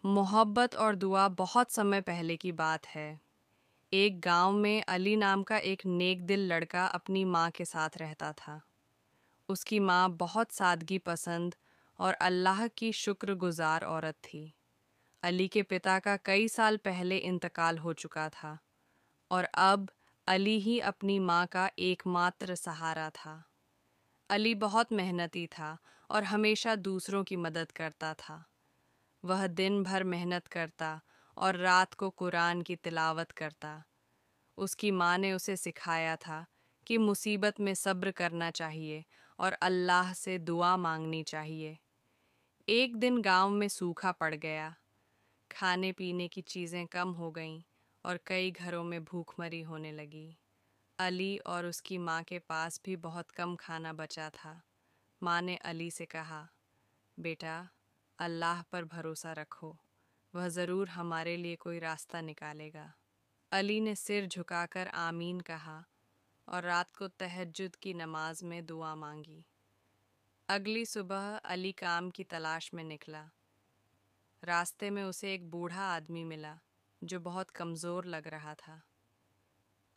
मोहब्बत और दुआ बहुत समय पहले की बात है। एक गांव में अली नाम का एक नेक दिल लड़का अपनी माँ के साथ रहता था। उसकी माँ बहुत सादगी पसंद और अल्लाह की शुक्रगुजार औरत थी। अली के पिता का कई साल पहले इंतकाल हो चुका था और अब अली ही अपनी माँ का एकमात्र सहारा था। अली बहुत मेहनती था और हमेशा दूसरों की मदद करता था। वह दिन भर मेहनत करता और रात को कुरान की तिलावत करता। उसकी माँ ने उसे सिखाया था कि मुसीबत में सब्र करना चाहिए और अल्लाह से दुआ मांगनी चाहिए। एक दिन गांव में सूखा पड़ गया। खाने पीने की चीज़ें कम हो गईं और कई घरों में भूखमरी होने लगी। अली और उसकी माँ के पास भी बहुत कम खाना बचा था। माँ ने अली से कहा, बेटा, अल्लाह पर भरोसा रखो, वह ज़रूर हमारे लिए कोई रास्ता निकालेगा। अली ने सिर झुकाकर आमीन कहा और रात को तहज्जुद की नमाज में दुआ मांगी। अगली सुबह अली काम की तलाश में निकला। रास्ते में उसे एक बूढ़ा आदमी मिला जो बहुत कमज़ोर लग रहा था।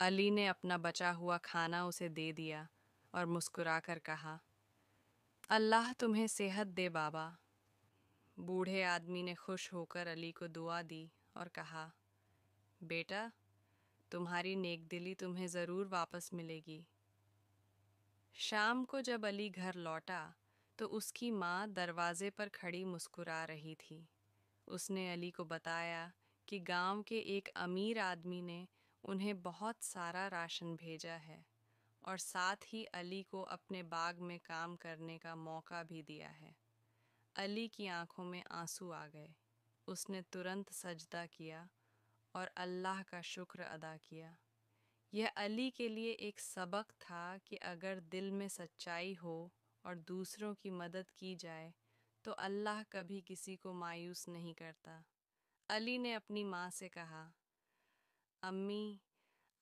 अली ने अपना बचा हुआ खाना उसे दे दिया और मुस्कुराकर कहा, अल्लाह तुम्हें सेहत दे बाबा। बूढ़े आदमी ने खुश होकर अली को दुआ दी और कहा, बेटा, तुम्हारी नेकदिली तुम्हें ज़रूर वापस मिलेगी। शाम को जब अली घर लौटा तो उसकी माँ दरवाजे पर खड़ी मुस्कुरा रही थी। उसने अली को बताया कि गांव के एक अमीर आदमी ने उन्हें बहुत सारा राशन भेजा है और साथ ही अली को अपने बाग में काम करने का मौका भी दिया है। अली की आंखों में आंसू आ गए। उसने तुरंत सजदा किया और अल्लाह का शुक्र अदा किया। यह अली के लिए एक सबक था कि अगर दिल में सच्चाई हो और दूसरों की मदद की जाए तो अल्लाह कभी किसी को मायूस नहीं करता। अली ने अपनी माँ से कहा, अम्मी,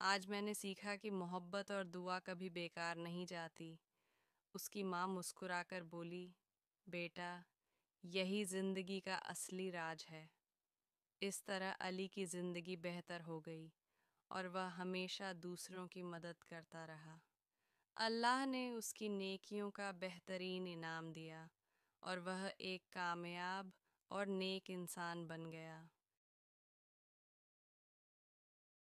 आज मैंने सीखा कि मोहब्बत और दुआ कभी बेकार नहीं जाती। उसकी माँ मुस्कुराकर बोली, बेटा, यही ज़िंदगी का असली राज है। इस तरह अली की ज़िंदगी बेहतर हो गई और वह हमेशा दूसरों की मदद करता रहा। अल्लाह ने उसकी नेकियों का बेहतरीन इनाम दिया और वह एक कामयाब और नेक इंसान बन गया।